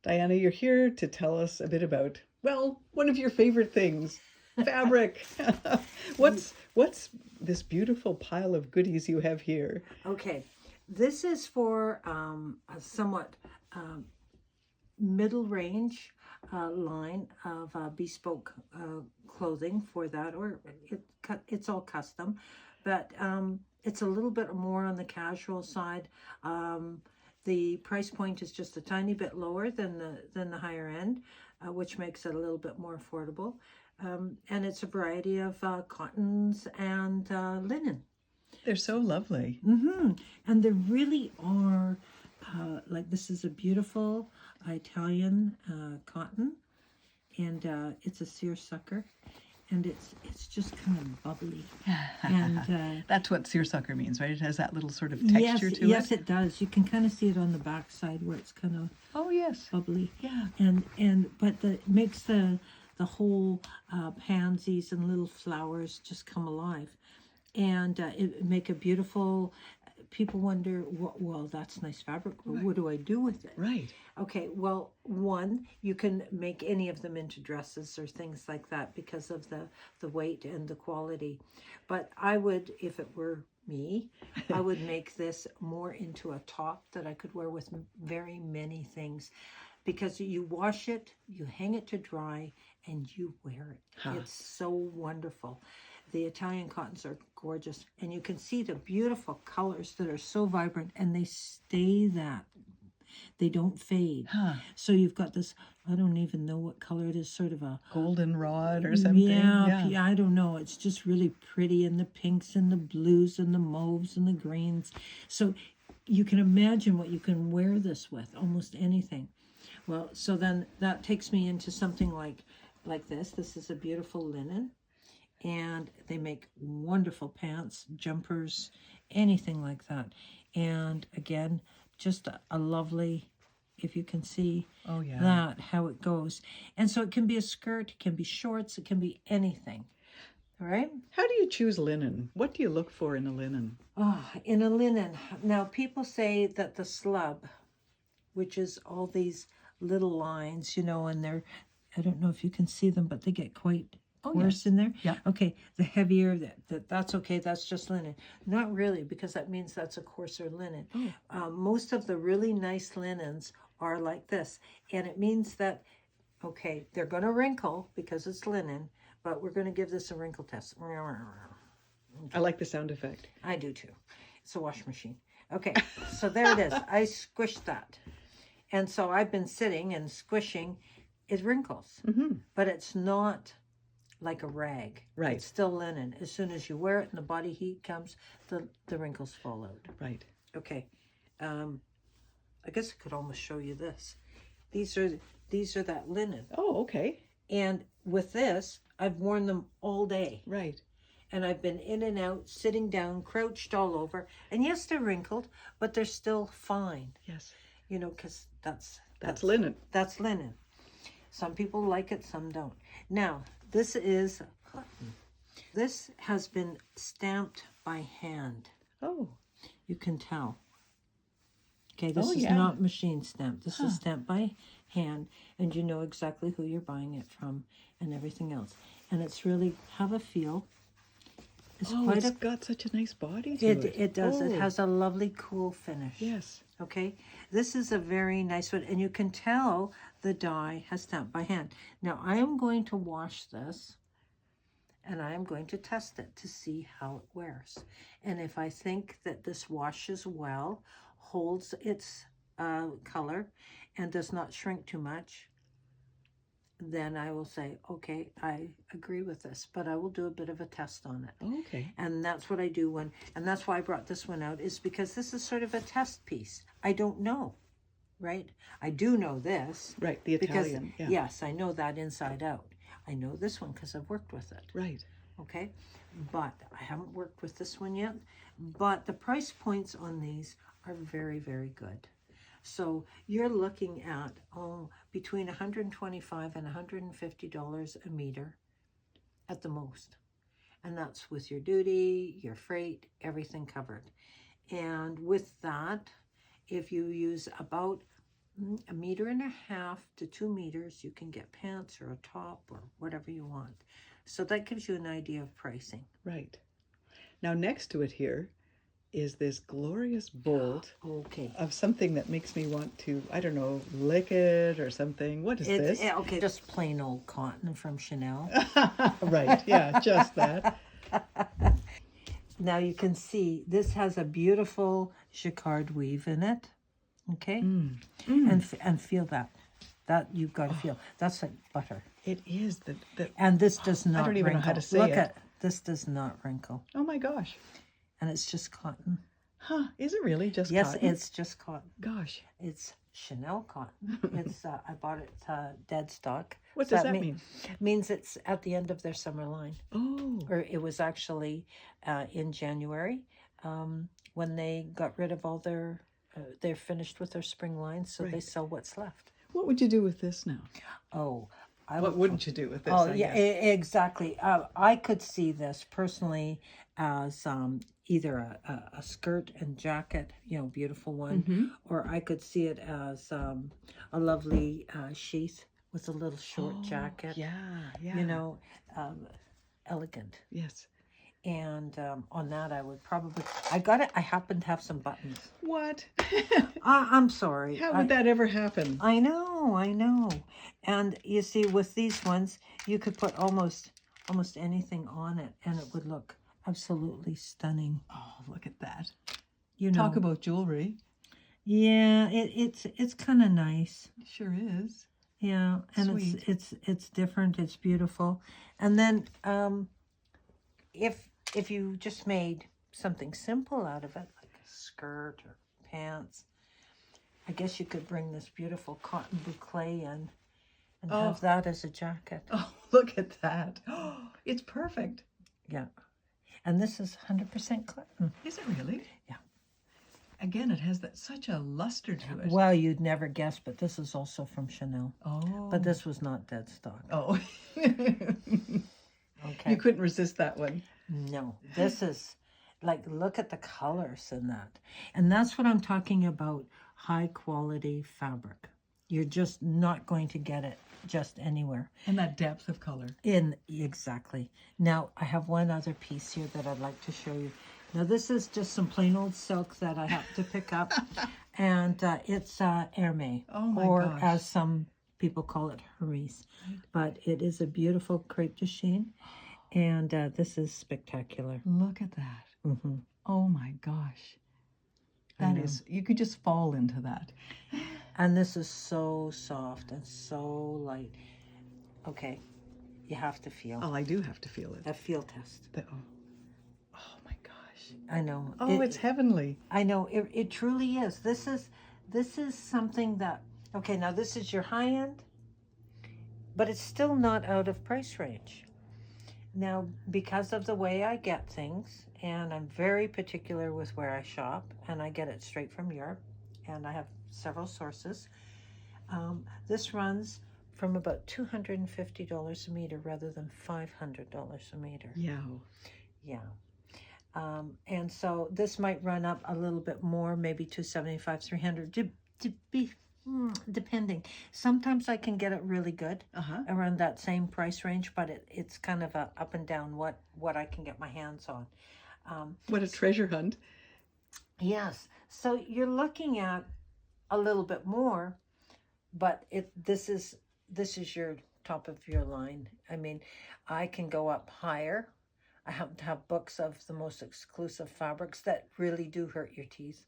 Diana, you're here to tell us a bit about, well, one of your favorite things, fabric. What's this beautiful pile of goodies you have here? Okay, this is for a somewhat middle range line of bespoke clothing for that, or it's all custom, but it's a little bit more on the casual side. The price point is just a tiny bit lower than the higher end, which makes it a little bit more affordable. And it's a variety of cottons and linen. They're so lovely. And there really are, like this is a beautiful Italian cotton, and it's a seersucker, and it's just kind of bubbly. And That's what seersucker means, right? It has that little sort of yes, texture to yes, it. it does. You can kind of see it on the back side where it's kind of Oh, yes. bubbly. Yeah. And but it makes the whole pansies and little flowers just come alive, and it make a beautiful. People wonder, well, that's nice fabric, but what do I do with it? Right. Okay, well, one, you can make any of them into dresses or things like that because of the weight and the quality. But I would, if it were me, I would make this more into a top that I could wear with very many things, because you wash it, you hang it to dry, and you wear it. It's so wonderful. The Italian cottons are gorgeous, and you can see the beautiful colors that are so vibrant, and they stay that. They don't fade. So you've got this, I don't even know what color it is, sort of a Goldenrod or something. yeah, I don't know. It's just really pretty, and the pinks and the blues and the mauves and the greens. So you can imagine what you can wear this with, almost anything. Well, so then that takes me into something like this. This is a beautiful linen, and they make wonderful pants, jumpers, anything like that. And again, just a lovely, if you can see that, how it goes. And so it can be a skirt, it can be shorts, it can be anything. All right? How do you choose linen? What do you look for in a linen? Oh, in a linen. Now, people say that the slub, which is all these little lines, and they're, I don't know if you can see them, but they get quite coarse in there. Yeah. Okay, the heavier, that's okay, that's just linen. Not really, because that means that's a coarser linen. Most of the really nice linens are like this, and it means that, okay, they're going to wrinkle because it's linen, but we're going to give this a wrinkle test. I like the sound effect. I do too. It's a wash machine. Okay, so there it is. I squished that. And so I've been sitting and squishing. It wrinkles, but it's not like a rag. Right. It's still linen. As soon as you wear it and the body heat comes, the wrinkles fall out. Right. Okay. I guess I could almost show you this. These are that linen. Oh, okay. And with this, I've worn them all day. Right. And I've been in and out, sitting down, crouched all over. And yes, they're wrinkled, but they're still fine. Yes. Because that's linen. That's linen. Some people like it, some don't. Now, this is cotton. This has been stamped by hand. Oh. You can tell. Okay, this is yeah. not machine stamped. This is stamped by hand, and you know exactly who you're buying it from and everything else. And it's really, have a feel. It's got such a nice body to it. It does. It has a lovely, cool finish. Yes. Okay, this is a very nice one, and you can tell the dye has stamped by hand. Now, I am going to wash this, and I am going to test it to see how it wears. And if I think that this washes well, holds its color, and does not shrink too much, then I will say, okay, I agree with this, but I will do a bit of a test on it. Okay. And that's what I do and that's why I brought this one out, is because this is sort of a test piece. I don't know, right? I do know this. Right, the Italian. Because, yes, I know that inside out. I know this one because I've worked with it. Right. Okay, but I haven't worked with this one yet. But the price points on these are very, very good. So you're looking at between $125 and $150 a meter at the most. And that's with your duty, your freight, everything covered. And with that, if you use about 1.5 meters to 2 meters. You can get pants or a top or whatever you want. So that gives you an idea of pricing. Right. Now next to it here is this glorious bolt Okay. of something that makes me want to, I don't know, lick it or something. What is this? Okay, just plain old cotton from Chanel. Right, yeah, just that. Now you can see this has a beautiful jacquard weave in it. Okay? And feel that. That you've got to feel. That's like butter. It is the And this does not I don't even know how wrinkle. to say Look it. at this does not wrinkle. Oh my gosh. And it's just cotton. Huh, is it really just Yes, cotton? it's just cotton. Gosh. It's Chanel cotton. It's I bought it dead stock. What So does that mean? Means it's at the end of their summer line. Oh. Or it was actually in January when they got rid of all their, they're finished with their spring line, so they sell what's left. What would you do with this now? Oh, What wouldn't you do with this? Oh, I yeah, guess? exactly. I could see this personally as either a skirt and jacket, beautiful one, or I could see it as a lovely sheath with a little short jacket, Yeah. elegant. Yes. And on that, I would probably, I happen to have some buttons. What? I'm sorry. How would that ever happen? I know. And you see, with these ones, you could put almost anything on it, and it would look absolutely stunning. Oh, look at that. You know, Talk about jewelry. yeah, it's kind of nice. It sure is. Yeah, and Sweet. it's different. It's beautiful. And then if you just made something simple out of it, like a skirt or pants, I guess you could bring this beautiful cotton boucle in and have that as a jacket. Oh, look at that. Oh, it's perfect. Yeah. And this is 100% cotton. Is it really? Yeah. Again, it has such a luster to it. Well, you'd never guess, but this is also from Chanel. Oh. But this was not dead stock. Oh. Okay. You couldn't resist that one. No, this is like, look at the colors in that. And that's what I'm talking about, high quality fabric. You're just not going to get it just anywhere. And that depth of color. Exactly. Now, I have one other piece here that I'd like to show you. Now, this is just some plain old silk that I have to pick up. And it's Hermé. Oh my or gosh. as some people call it, Hermes. But it is a beautiful crepe de chine. And this is spectacular. Look at that. Mm-hmm. Oh my gosh. That is, you could just fall into that. And this is so soft and so light. Okay, you have to feel. Oh, I do have to feel it. A feel test. Oh my gosh. I know. Oh, it's heavenly. I know. It truly is. This is something that, okay, now this is your high end, but it's still not out of price range. Now, because of the way I get things, and I'm very particular with where I shop, and I get it straight from Europe, and I have several sources, this runs from about $250 a meter rather than $500 a meter. Yeah. Yeah. And so this might run up a little bit more, maybe $275, $300, depending. Sometimes I can get it really good around that same price range, but it's kind of a up and down what I can get my hands on. What a treasure hunt. Yes. So you're looking at a little bit more, but this is your top of your line. I mean, I can go up higher. I happen to have books of the most exclusive fabrics that really do hurt your teeth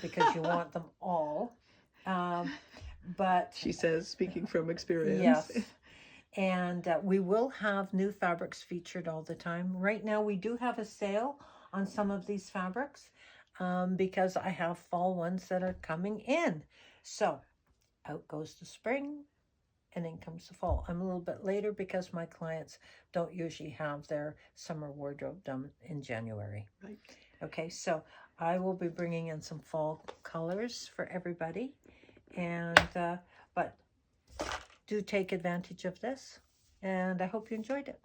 because you want them all. But She says, speaking from experience. yes. And we will have new fabrics featured all the time. Right now, we do have a sale on some of these fabrics because I have fall ones that are coming in. So out goes the spring and in comes the fall. I'm a little bit later because my clients don't usually have their summer wardrobe done in January. Right. Okay, so I will be bringing in some fall colors for everybody. And but do take advantage of this, and I hope you enjoyed it.